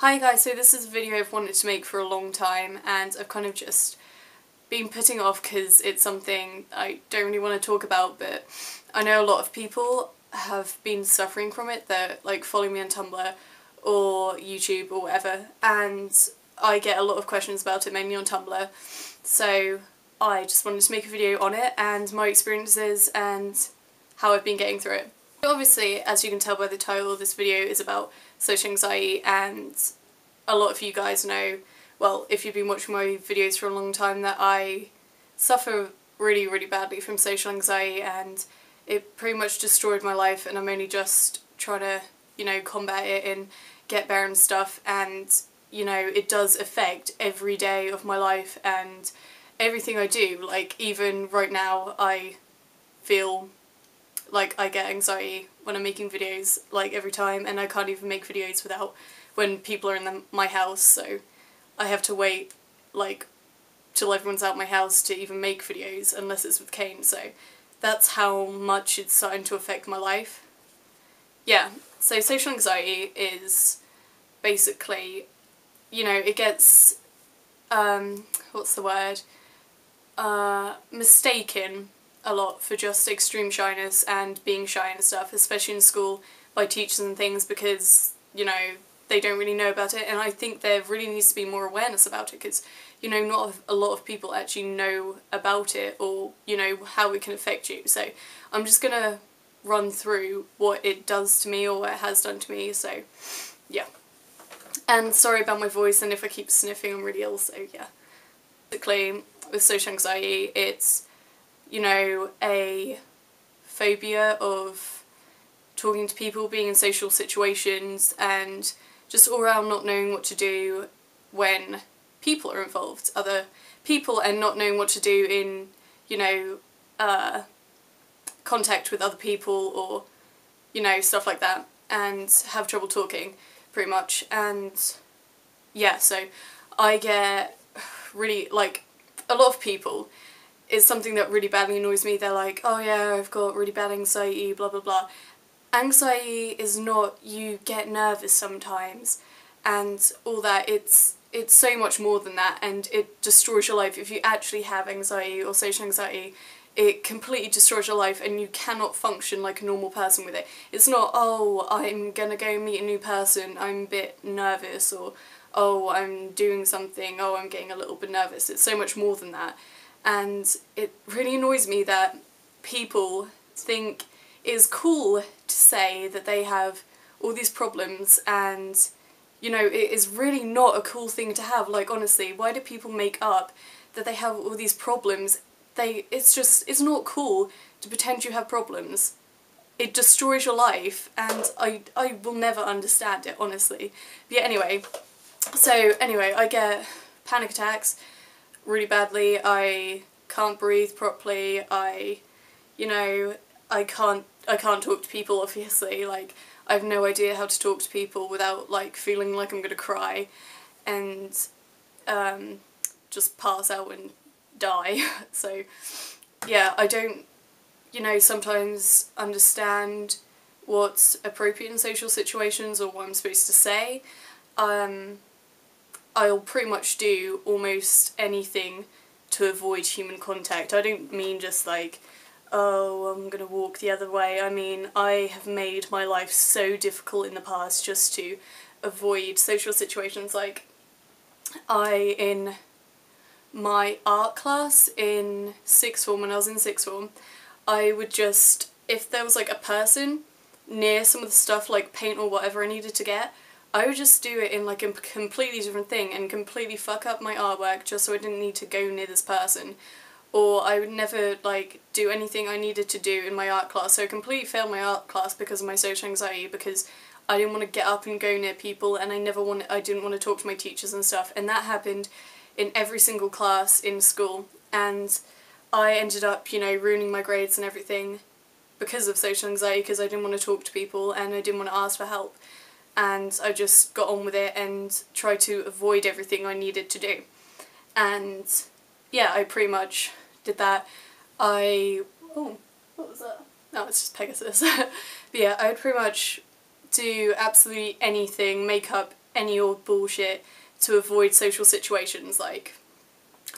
Hi guys, so this is a video I've wanted to make for a long time and I've kind of just been putting off because it's something I don't really want to talk about, but I know a lot of people have been suffering from it that like follow me on Tumblr or YouTube or whatever, and I get a lot of questions about it, mainly on Tumblr, so I just wanted to make a video on it and my experiences and how I've been getting through it. Obviously, as you can tell by the title, this video is about social anxiety, and a lot of you guys know, well, if you've been watching my videos for a long time, that I suffer really badly from social anxiety, and it pretty much destroyed my life, and I'm only just trying to, you know, combat it and get better and stuff, and, you know, it does affect every day of my life and everything I do. Like, even right now I feel like I get anxiety when I'm making videos, like, every time, and I can't even make videos without when people are in my house, so I have to wait like till everyone's out my house to even make videos, unless it's with Kane, so that's how much it's starting to affect my life. Yeah, so social anxiety is basically, you know, it gets, what's the word, mistaken a lot for just extreme shyness and being shy and stuff, especially in school by teachers and things, because, you know, they don't really know about it, and I think there really needs to be more awareness about it, because, you know, not a lot of people actually know about it, or, you know, how it can affect you. So I'm just gonna run through what it does to me, or what it has done to me, so yeah. And sorry about my voice, and if I keep sniffing, I'm really ill, so yeah. Basically, with social anxiety, it's, you know, a phobia of talking to people, being in social situations, and just all around not knowing what to do when people are involved, other people, and not knowing what to do in, you know, contact with other people, or, you know, stuff like that, and have trouble talking, pretty much. And yeah, so I get really, like, a lot of people, it's something that really badly annoys me. They're like, oh yeah, I've got really bad anxiety, blah blah blah. Anxiety is not, you get nervous sometimes and all that. It's so much more than that, and it destroys your life. If you actually have anxiety or social anxiety, it completely destroys your life and you cannot function like a normal person with it. It's not, oh, I'm gonna go meet a new person, I'm a bit nervous, or oh, I'm doing something, oh, I'm getting a little bit nervous. It's so much more than that, and it really annoys me that people think it's cool to say that they have all these problems, and, you know, it is really not a cool thing to have. Like, honestly, why do people make up that they have all these problems? It's not cool to pretend you have problems. It destroys your life, and I will never understand it, honestly. But yeah, anyway, I get panic attacks really badly. I can't breathe properly. You know, I can't talk to people, obviously. Like, I have no idea how to talk to people without, like, feeling like I'm gonna cry and just pass out and die. So yeah, I don't, you know, sometimes understand what's appropriate in social situations or what I'm supposed to say. I'll pretty much do almost anything to avoid human contact. I don't mean just like, oh, I'm gonna walk the other way. I mean, I have made my life so difficult in the past just to avoid social situations. Like, in my art class in sixth form, when I was in sixth form, I would just, if there was like a person near some of the stuff, like paint or whatever I needed to get, I would just do it in like a completely different thing and completely fuck up my artwork just so I didn't need to go near this person. Or I would never, like, do anything I needed to do in my art class. So I completely failed my art class because of my social anxiety, because I didn't want to get up and go near people, and I didn't want to talk to my teachers and stuff. And that happened in every single class in school, and I ended up, you know, ruining my grades and everything because of social anxiety, because I didn't want to talk to people and I didn't want to ask for help. And I just got on with it and tried to avoid everything I needed to do. And yeah, I pretty much did that. Oh, what was that? No, it's just Pegasus. But yeah, I would pretty much do absolutely anything, make up any old bullshit to avoid social situations, like,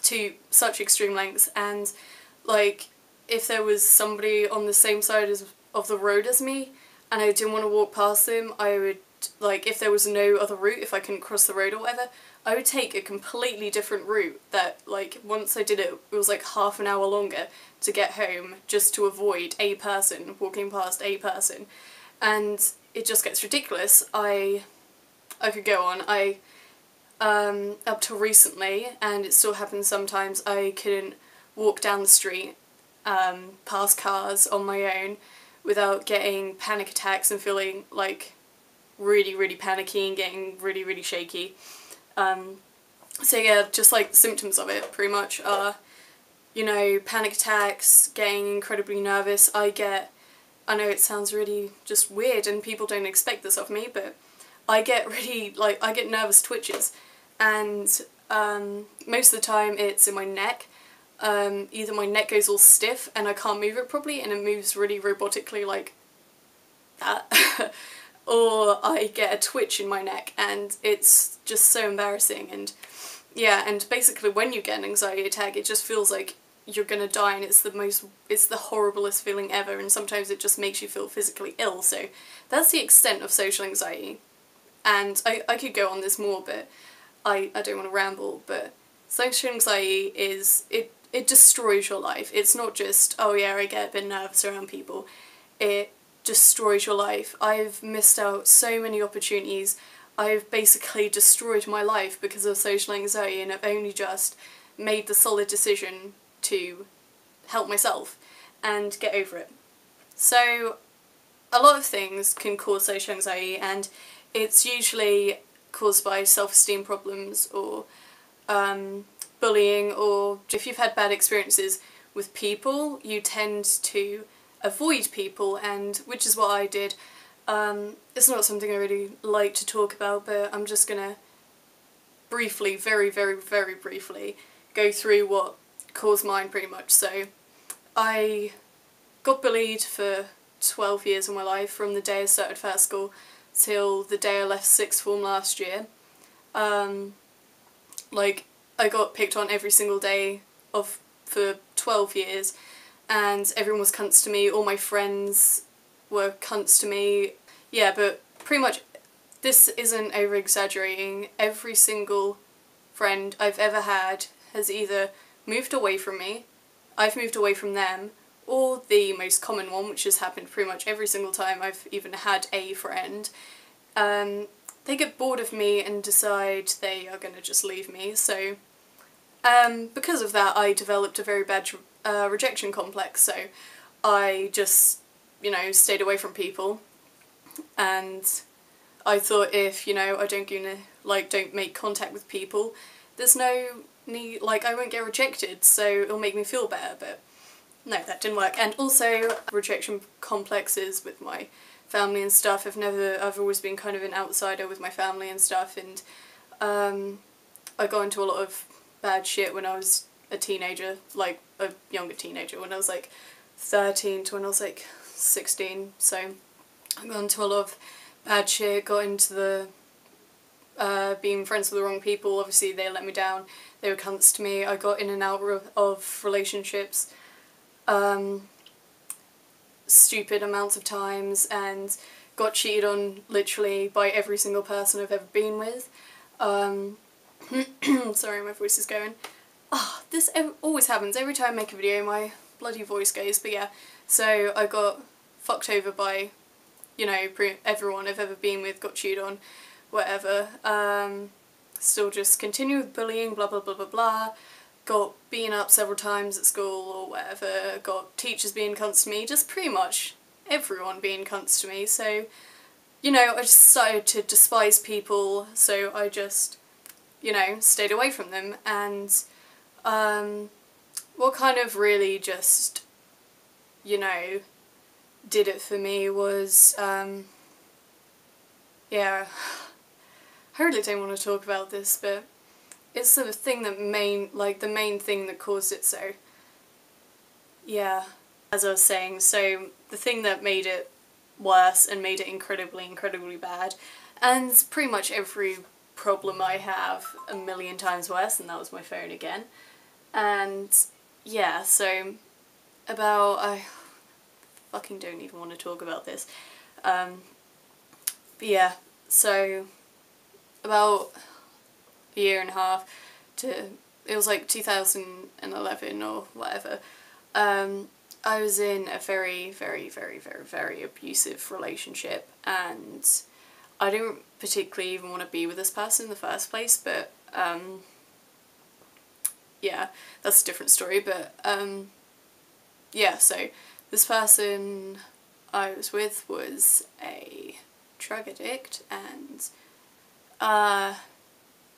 to such extreme lengths. And, like, if there was somebody on the same side of the road as me, and I didn't want to walk past them, I would, like, if there was no other route, if I couldn't cross the road or whatever, I would take a completely different route that, like, once I did it, it was like half an hour longer to get home, just to avoid a person, walking past a person. And it just gets ridiculous. I could go on. Up till recently, and it still happens sometimes, I couldn't walk down the street, past cars on my own, without getting panic attacks and feeling, like, really, really panicky and getting really, really shaky. So yeah, just like the symptoms of it pretty much are, you know, panic attacks, getting incredibly nervous. I know it sounds really just weird and people don't expect this of me, but I get really, like, I get nervous twitches, and most of the time it's in my neck. Either my neck goes all stiff and I can't move it properly and it moves really robotically like that, or I get a twitch in my neck and it's just so embarrassing. And yeah, and basically when you get an anxiety attack, it just feels like you're gonna die, and it's the horriblest feeling ever, and sometimes it just makes you feel physically ill. So that's the extent of social anxiety. And I could go on this more, but I don't want to ramble, but social anxiety is, it destroys your life. It's not just, oh yeah, I get a bit nervous around people. It destroys your life. I've missed out so many opportunities. I've basically destroyed my life because of social anxiety, and I've only just made the solid decision to help myself and get over it. So a lot of things can cause social anxiety, and it's usually caused by self-esteem problems or bullying, or if you've had bad experiences with people, you tend to avoid people, and which is what I did. It's not something I really like to talk about, but I'm just gonna briefly, very, very, very briefly, go through what caused mine pretty much. So I got bullied for 12 years of my life, from the day I started first school till the day I left sixth form last year. Like, I got picked on every single day for 12 years, and everyone was cunts to me, all my friends were cunts to me. Yeah, but pretty much, this isn't over-exaggerating, every single friend I've ever had has either moved away from me, I've moved away from them, or the most common one, which has happened pretty much every single time I've even had a friend, they get bored of me and decide they are going to just leave me. So because of that, I developed a very bad rejection complex, so I just, you know, stayed away from people, and I thought if, you know, I don't make contact with people, there's no need, like, I won't get rejected, so it'll make me feel better. But no, that didn't work. And also rejection complexes with my family and stuff. I've always been kind of an outsider with my family and stuff, and I got into a lot of bad shit when I was a teenager, like a younger teenager, when I was like 13 to when I was like 16, so I got into a lot of bad shit, got into the being friends with the wrong people. Obviously they let me down, they were cunts to me. I got in and out of relationships stupid amounts of times, and got cheated on literally by every single person I've ever been with. Sorry, my voice is going. Oh, this always happens. Every time I make a video, my bloody voice goes. But yeah, so I got fucked over by, you know, everyone I've ever been with, got cheated on, whatever. Still just continue with bullying, blah blah blah blah blah. Got beaten up several times at school or whatever. Got teachers being cunts to me, just pretty much everyone being cunts to me. So, you know, I just started to despise people, so I just, you know, stayed away from them. And what kind of really just, you know, did it for me was, yeah, I really don't want to talk about this, but it's the thing that the main thing that caused it. So yeah, as I was saying, so the thing that made it worse and made it incredibly, incredibly bad, and pretty much every problem I have a million times worse, and that was my phone again. And yeah, so I fucking don't even want to talk about this. But yeah, so about a year and a half it was like 2011 or whatever, I was in a very, very, very, very, very abusive relationship, and I didn't particularly even want to be with this person in the first place, but yeah, that's a different story. But yeah, so this person I was with was a drug addict, and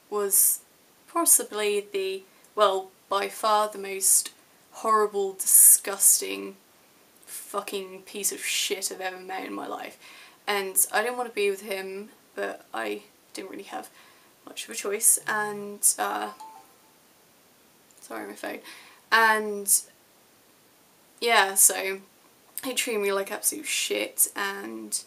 was possibly by far the most horrible, disgusting, fucking piece of shit I've ever met in my life. And I didn't want to be with him, but I didn't really have much of a choice, and sorry, my phone. And yeah, so he treated me like absolute shit, and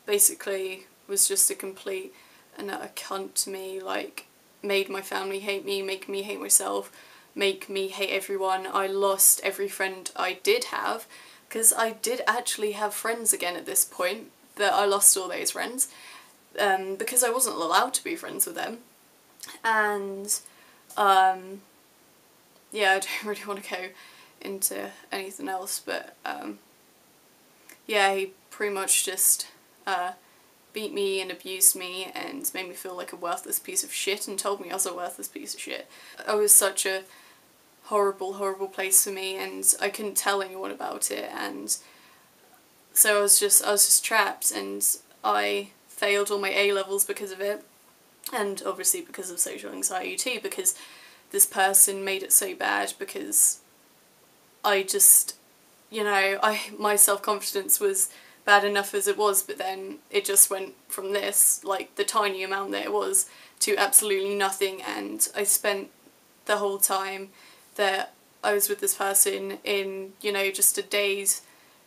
basically was just a complete and utter cunt to me, like made my family hate me, make me hate myself, make me hate everyone. I lost every friend I did have, because I did actually have friends again at this point, but I lost all those friends because I wasn't allowed to be friends with them. And yeah, I don't really want to go into anything else, but yeah, he pretty much just beat me and abused me and made me feel like a worthless piece of shit, and told me I was a worthless piece of shit. It was such a horrible, horrible place for me, and I couldn't tell anyone about it, and so I was just trapped, and I failed all my A-levels because of it, and obviously because of social anxiety too, because this person made it so bad, because I just, you know, my self-confidence was bad enough as it was, but then it just went from this, like the tiny amount that it was, to absolutely nothing. And I spent the whole time that I was with this person in, you know, just a daze,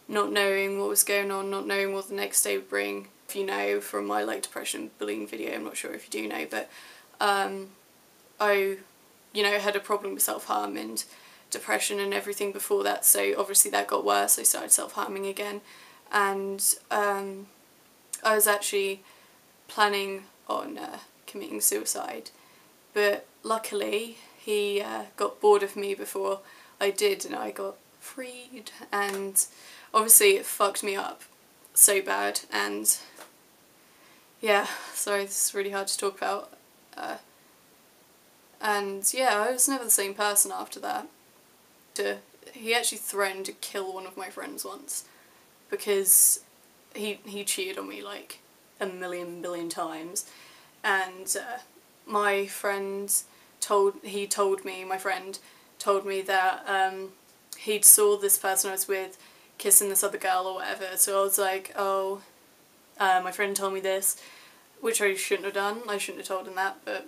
not knowing what was going on, not knowing what the next day would bring. If you know from my like depression bullying video, I'm not sure if you do know, but I, you know, had a problem with self-harm and depression and everything before that, so obviously that got worse. I started self-harming again, and I was actually planning on committing suicide, but luckily he got bored of me before I did, and I got freed, and obviously it fucked me up so bad. And yeah, sorry, this is really hard to talk about, and yeah, I was never the same person after that. He actually threatened to kill one of my friends once, because he cheated on me like a million billion times, and my friend told me that he'd saw this person I was with kissing this other girl or whatever, so I was like, oh, my friend told me this, which I shouldn't have done. I shouldn't have told him that, but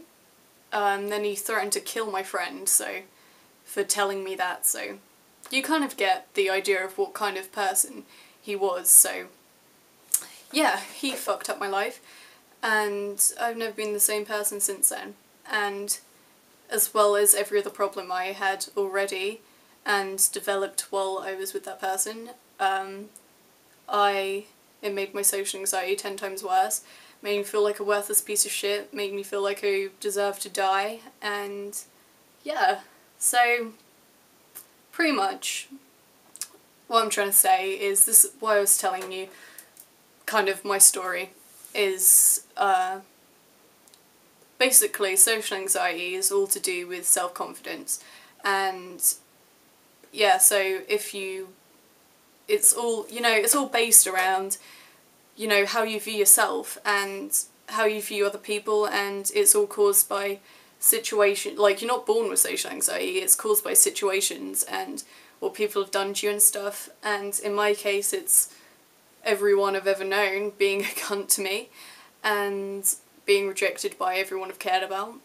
then he threatened to kill my friend, so, for telling me that, so you kind of get the idea of what kind of person he was. So yeah, he fucked up my life, and I've never been the same person since then. And as well as every other problem I had already and developed while I was with that person, it made my social anxiety 10 times worse, made me feel like a worthless piece of shit, made me feel like I deserved to die, and yeah, so pretty much what I'm trying to say is this, what I was telling you, kind of my story, is basically social anxiety is all to do with self-confidence, and yeah, so it's all based around, you know, how you view yourself and how you view other people, and it's all caused by situation, like you're not born with social anxiety, it's caused by situations and what people have done to you and stuff, and in my case it's everyone I've ever known being a cunt to me and being rejected by everyone I've cared about,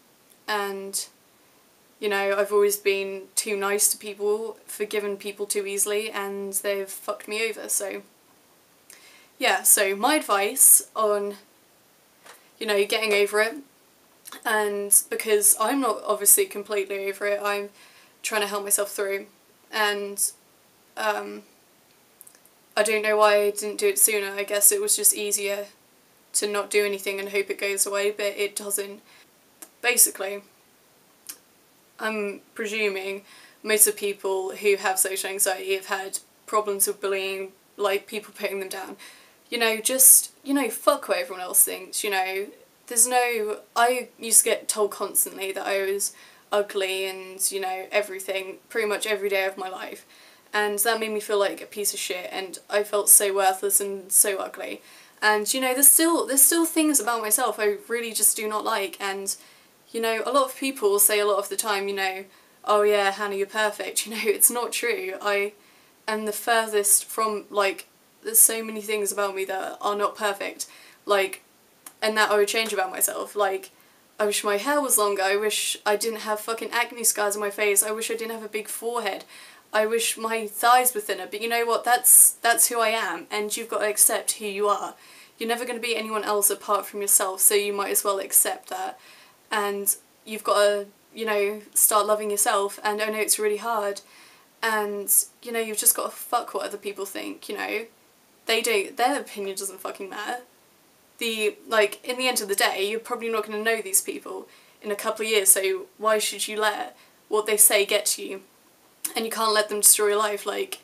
and you know, I've always been too nice to people, forgiven people too easily, and they've fucked me over. So yeah, so my advice on you know, getting over it. And because I'm not obviously completely over it, I'm trying to help myself through. And I don't know why I didn't do it sooner. I guess it was just easier to not do anything and hope it goes away, but it doesn't. Basically, I'm presuming most of the people who have social anxiety have had problems with bullying, like people putting them down. You know, just, you know, fuck what everyone else thinks, you know. I used to get told constantly that I was ugly and, you know, everything, pretty much every day of my life. And that made me feel like a piece of shit, and I felt so worthless and so ugly. And, you know, there's still things about myself I really just do not like, and, you know, a lot of people say a lot of the time, you know, oh yeah, Hannah, you're perfect. You know, it's not true. I am the furthest from, like, there's so many things about me that are not perfect, like, and that I would change about myself. Like, I wish my hair was longer, I wish I didn't have fucking acne scars on my face, I wish I didn't have a big forehead, I wish my thighs were thinner, but you know what, that's who I am, and you've got to accept who you are. You're never going to be anyone else apart from yourself, so you might as well accept that. And you've got to, you know, start loving yourself, and I know it's really hard, and, you know, you've just got to fuck what other people think, you know. Their opinion doesn't fucking matter. Like, in the end of the day, you're probably not going to know these people in a couple of years, so why should you let what they say get to you? And you can't let them destroy your life like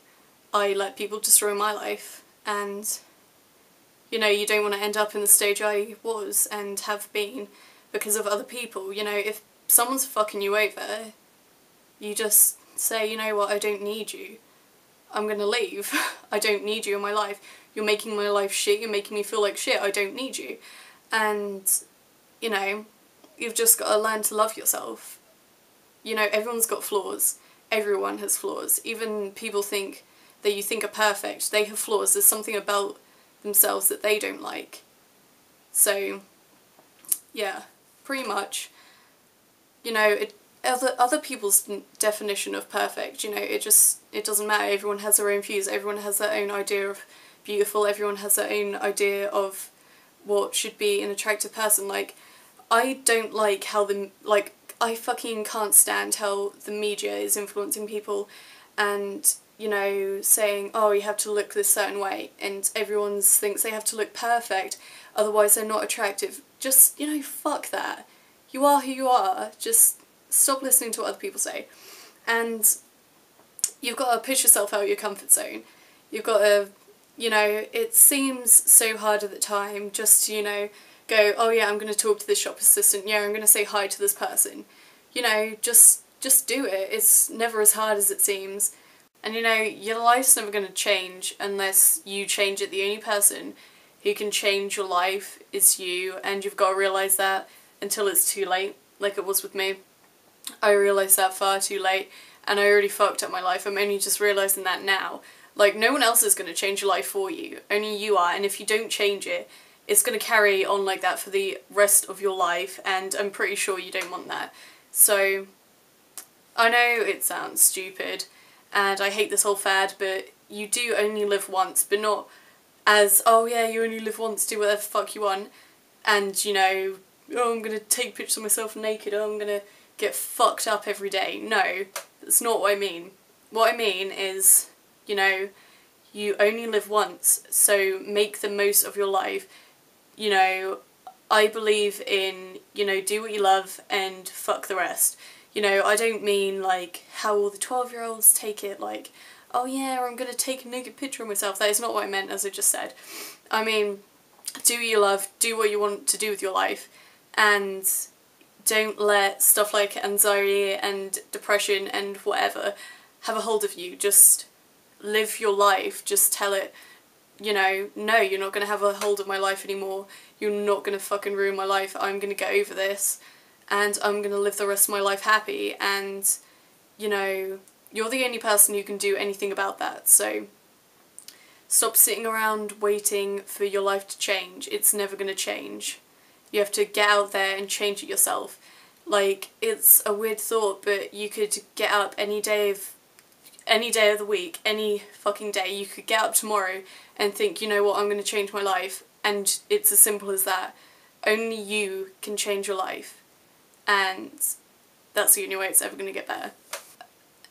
I let people destroy my life. And, you know, you don't want to end up in the stage I was and have been because of other people. You know, if someone's fucking you over, you just say, you know what, I don't need you. I'm gonna leave. I don't need you in my life. You're making my life shit, you're making me feel like shit, I don't need you. And, you know, you've just got to learn to love yourself. You know, everyone's got flaws. Everyone has flaws. Even people that you think are perfect, they have flaws. There's something about themselves that they don't like. So, yeah, pretty much, you know, other people's definition of perfect, you know, it doesn't matter. Everyone has their own views, everyone has their own idea of beautiful, everyone has their own idea of what should be an attractive person. Like, I don't like how I fucking can't stand how the media is influencing people and, you know, saying, oh, you have to look this certain way, and everyone thinks they have to look perfect, otherwise they're not attractive. Just, you know, fuck that. You are who you are. Just stop listening to what other people say. And you've got to push yourself out of your comfort zone. You've got to, you know, it seems so hard at the time just to, you know, go, oh yeah, I'm going to talk to this shop assistant, yeah, I'm going to say hi to this person. You know, just do it. It's never as hard as it seems. And, you know, your life's never going to change unless you change it. The only person who can change your life is you, and you've got to realise that until it's too late, like it was with me. I realised that far too late, and I already fucked up my life. I'm only just realising that now. Like, no one else is going to change your life for you, only you are, and if you don't change it, it's going to carry on like that for the rest of your life, and I'm pretty sure you don't want that. So, I know it sounds stupid, and I hate this whole fad, but you do only live once, but not as, oh yeah, you only live once, do whatever the fuck you want, and, you know, oh, I'm going to take pictures of myself naked, oh, I'm going to get fucked up every day. No, that's not what I mean. What I mean is, you know, you only live once, so make the most of your life. You know, I believe in, you know, do what you love and fuck the rest. You know, I don't mean like how all the 12-year-olds take it, like, oh yeah, I'm gonna take a naked picture of myself. That is not what I meant, as I just said. I mean, do what you love, do what you want to do with your life, and don't let stuff like anxiety and depression and whatever have a hold of you. Just live your life. Just tell it, you know, no, you're not going to have a hold of my life anymore. You're not going to fucking ruin my life. I'm going to get over this, and I'm going to live the rest of my life happy, and, you know, you're the only person who can do anything about that. So stop sitting around waiting for your life to change. It's never going to change. You have to get out there and change it yourself. Like, it's a weird thought, but you could get up any day of the week, any fucking day. You could get up tomorrow and think, you know what, I'm going to change my life, and it's as simple as that. only you can change your life, and that's the only way it's ever going to get better.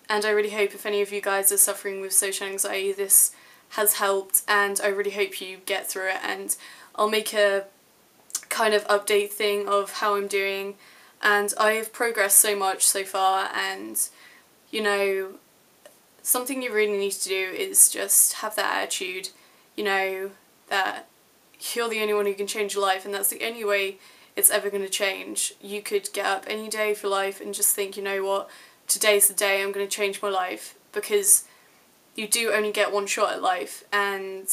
And I really hope if any of you guys are suffering with social anxiety, this has helped, and I really hope you get through it. And I'll make a kind of update thing of how I'm doing, and I have progressed so much so far. And you know, something you really need to do is just have that attitude, you know, that you're the only one who can change your life, and that's the only way it's ever going to change. You could get up any day of your life and just think, you know what, today's the day I'm going to change my life, because you do only get one shot at life, and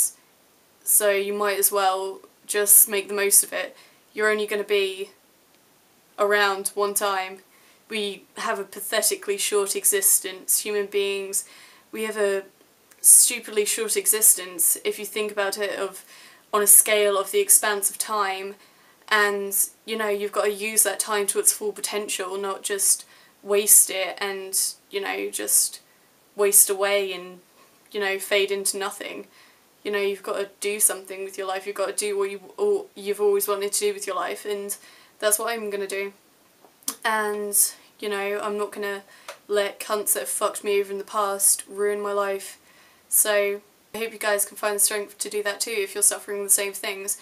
so you might as well just make the most of it. You're only going to be around one time. We have a pathetically short existence. Human beings, we have a stupidly short existence if you think about it on a scale of the expanse of time, and you know, you've got to use that time to its full potential, not just waste it and, you know, just waste away and, you know, fade into nothing. You know, you've got to do something with your life. You've got to do what you've always wanted to do with your life, and that's what I'm going to do. And, you know, I'm not going to let cunts that have fucked me over in the past ruin my life. So I hope you guys can find the strength to do that too if you're suffering the same things.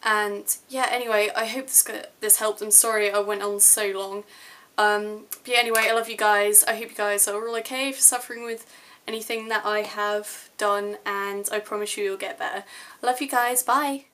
And yeah, anyway, I hope this helped. I'm sorry I went on so long. But yeah, anyway, I love you guys. I hope you guys are all okay for suffering with anything that I have done, and I promise you you'll get better. I love you guys. Bye!